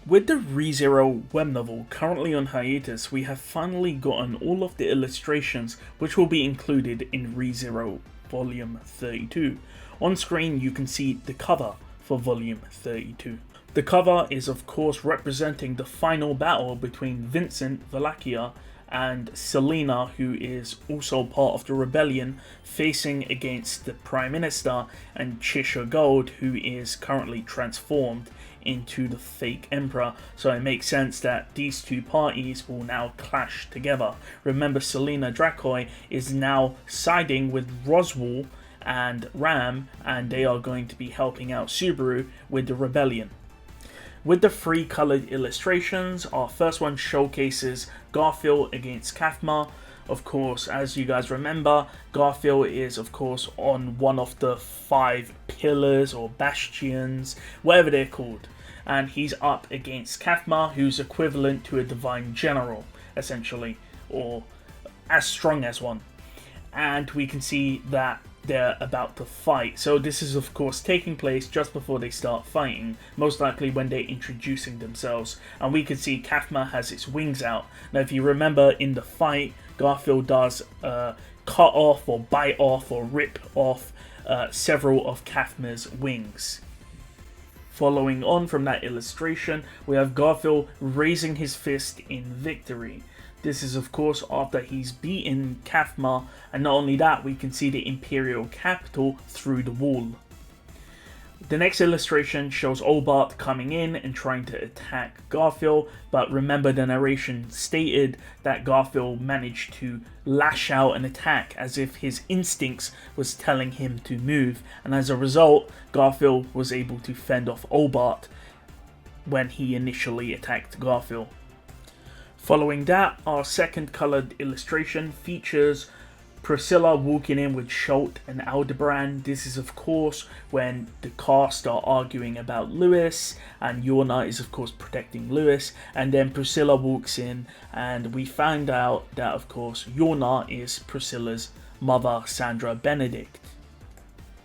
With the rezero web novel currently on hiatus, we have finally gotten all of the illustrations which will be included in rezero volume 32. On screen you can see the cover for volume 32. The cover is of course representing the final battle between Vincent, Wallachia, and Selena, who is also part of the rebellion, facing against the Prime Minister and Cheshire Gold, who is currently transformed into the fake Emperor. So it makes sense that these two parties will now clash together. Remember, Selena Dracoi is now siding with Roswell and Ram, and they are going to be helping out Subaru with the rebellion. With the three coloured illustrations, our first one showcases Garfield against Katma. Of course, as you guys remember, Garfield is of course on one of the 5 pillars or bastions, whatever they're called. And he's up against Katma, who's equivalent to a divine general, essentially, or as strong as one. And we can see that they're about to fight. So this is of course taking place just before they start fighting, most likely when they're introducing themselves. And we can see Katma has its wings out. Now if you remember in the fight, Garfield does cut off or bite off or rip off several of Katma's wings. Following on from that illustration, we have Garfield raising his fist in victory. This is of course after he's beaten Katma, and not only that, we can see the Imperial Capital through the wall. The next illustration shows Obart coming in and trying to attack Garfield, but remember the narration stated that Garfield managed to lash out and attack as if his instincts was telling him to move, and as a result, Garfield was able to fend off Obart when he initially attacked Garfield. Following that, our second coloured illustration features Priscilla walking in with Schultz and Aldebaran. This is of course when the cast are arguing about Lewis, and Yorna is of course protecting Lewis, and then Priscilla walks in and we find out that of course Yorna is Priscilla's mother, Sandra Benedict.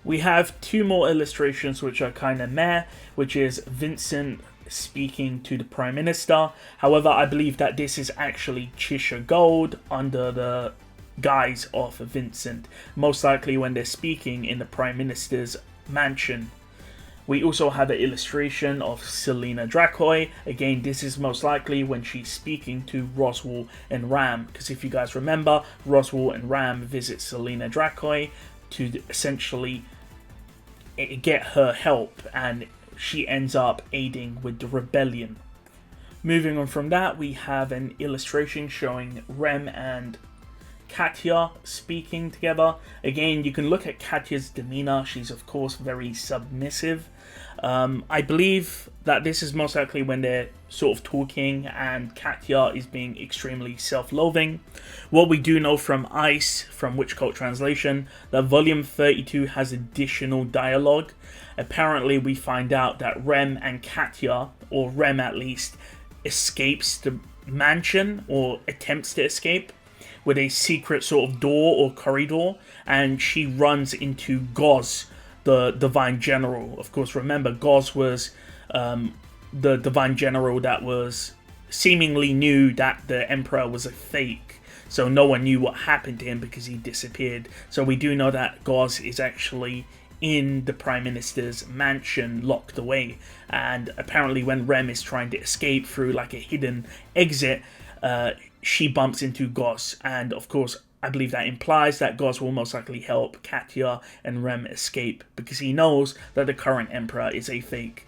We have 2 more illustrations which are kinda meh, which is Vincent speaking to the Prime Minister. However, I believe that this is actually Cheshire Gold under the guise of Vincent, most likely when they're speaking in the Prime Minister's mansion. We also have an illustration of Selena Dracoi. Again, this is most likely when she's speaking to Roswell and Ram, because if you guys remember, Roswell and Ram visit Selena Dracoi to essentially get her help, and she ends up aiding with the rebellion. Moving on from that, we have an illustration showing Rem and Katya speaking together. Again, you can look at Katya's demeanor. She's of course very submissive. I believe that this is most likely when they're sort of talking and Katya is being extremely self-loathing. What we do know from Ice, from Witch Cult Translation, that volume 32 has additional dialogue. Apparently we find out that Rem and Katya, or Rem at least, escapes the mansion or attempts to escape with a secret sort of door or corridor, and she runs into Goz, the Divine General. Of course, remember, Goz was the Divine General that was seemingly knew that the Emperor was a fake, so no one knew what happened to him because he disappeared. So we do know that Goz is actually in the Prime Minister's mansion, locked away, and apparently when Rem is trying to escape through like a hidden exit, she bumps into Goz, and of course I believe that implies that Goz will most likely help Katya and Rem escape, because he knows that the current Emperor is a fake.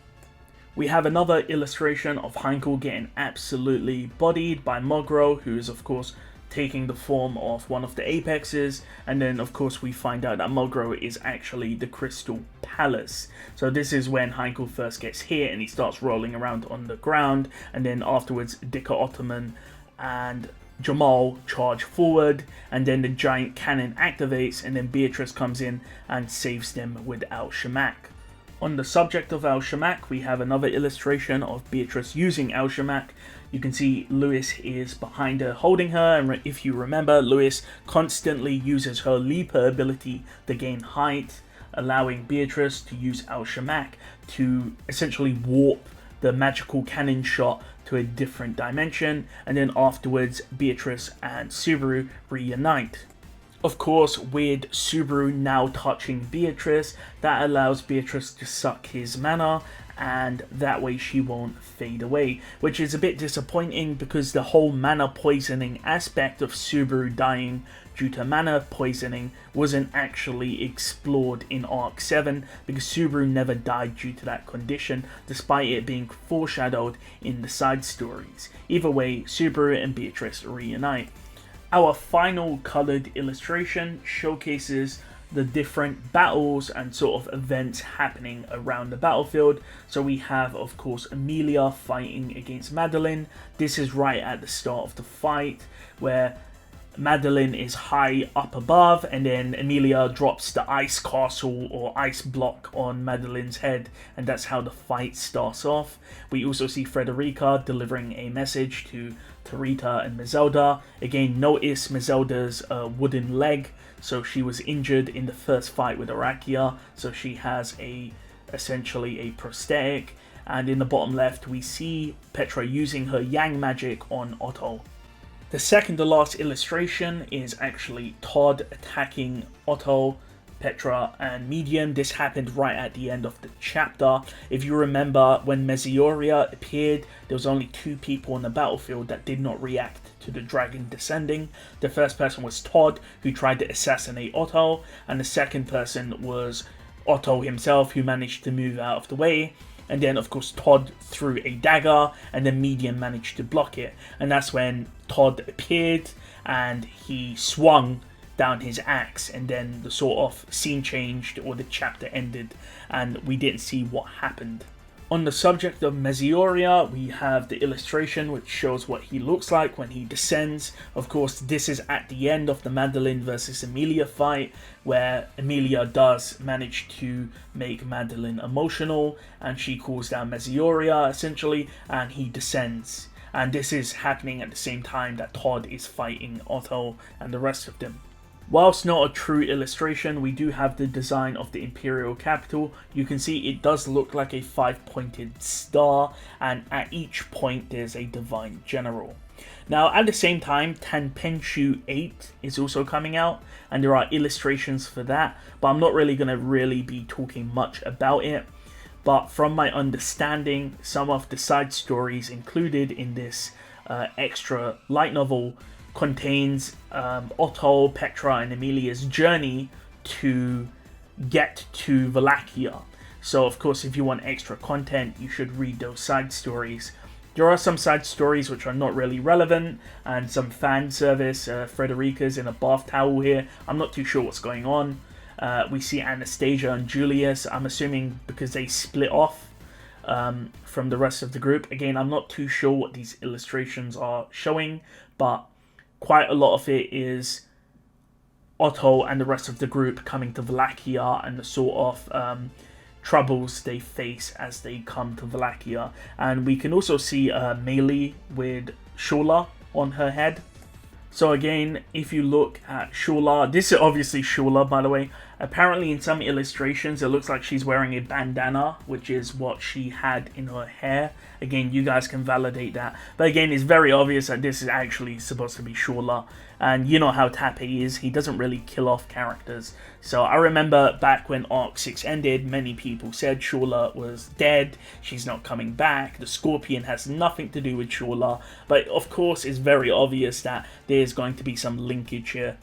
We have another illustration of Heikel getting absolutely bodied by Mogro, who is of course taking the form of one of the apexes, and then of course we find out that Mogro is actually the Crystal Palace. So this is when Heikel first gets hit and he starts rolling around on the ground, and then afterwards Dicker Ottoman and Jamal charge forward, and then the giant cannon activates, and then Beatrice comes in and saves them with Al Shamak. On the subject of Al Shamak, we have another illustration of Beatrice using Al Shamak. You can see Lewis is behind her holding her, and if you remember, Lewis constantly uses her leaper ability to gain height, allowing Beatrice to use Al Shamak to essentially warp the magical cannon shot to a different dimension, and then afterwards Beatrice and Subaru reunite. Of course, with Subaru now touching Beatrice, that allows Beatrice to suck his mana, and that way she won't fade away, which is a bit disappointing because the whole mana poisoning aspect of Subaru dying due to mana poisoning wasn't actually explored in Arc 7, because Subaru never died due to that condition, despite it being foreshadowed in the side stories. Either way, Subaru and Beatrice reunite. Our final coloured illustration showcases the different battles and sort of events happening around the battlefield. So we have, of course, Amelia fighting against Madeline. This is right at the start of the fight, where Madeline is high up above, and then Emilia drops the ice castle or ice block on Madeline's head, and that's how the fight starts off. We also see Frederica delivering a message to Tarita and Mazelda. Again, notice Mazelda's wooden leg, so she was injured in the first fight with Arakia, so she has essentially a prosthetic. And in the bottom left, we see Petra using her Yang magic on Otto. The second to last illustration is actually Todd attacking Otto, Petra, and Medium. This happened right at the end of the chapter. If you remember, when Mesioria appeared, there was only 2 people on the battlefield that did not react to the dragon descending. The first person was Todd, who tried to assassinate Otto, and the second person was Otto himself, who managed to move out of the way. And then, of course, Todd threw a dagger, and then Medium managed to block it. And that's when Todd appeared, and he swung down his axe, and then the sort of scene changed, or the chapter ended, and we didn't see what happened. On the subject of Mesioria, we have the illustration which shows what he looks like when he descends. Of course, this is at the end of the Madeline versus Emilia fight, where Emilia does manage to make Madeline emotional, and she calls down Mesioria, essentially, and he descends. And this is happening at the same time that Todd is fighting Otto and the rest of them. Whilst not a true illustration, we do have the design of the Imperial Capital. You can see it does look like a 5-pointed star, and at each point there's a Divine General. Now, at the same time, Pinchu 8 is also coming out, and there are illustrations for that, but I'm not really going to be talking much about it. But from my understanding, some of the side stories included in this extra light novel contains Otto, Petra, and Emilia's journey to get to Wallachia. So, of course, if you want extra content, you should read those side stories. There are some side stories which are not really relevant, and some fan service. Frederica's in a bath towel here. I'm not too sure what's going on. We see Anastasia and Julius. I'm assuming because they split off from the rest of the group. Again, I'm not too sure what these illustrations are showing, but quite a lot of it is Otto and the rest of the group coming to Wallachia and the sort of troubles they face as they come to Wallachia. And we can also see Amelia with Shula on her head. So again, if you look at Shula, this is obviously Shula, by the way. Apparently in some illustrations, it looks like she's wearing a bandana, which is what she had in her hair. Again, you guys can validate that. But again, it's very obvious that this is actually supposed to be Shula. And you know how Tappy is, he doesn't really kill off characters. So I remember back when Arc 6 ended, many people said Shula was dead, she's not coming back, the Scorpion has nothing to do with Shula. But of course, it's very obvious that there's going to be some linkage here.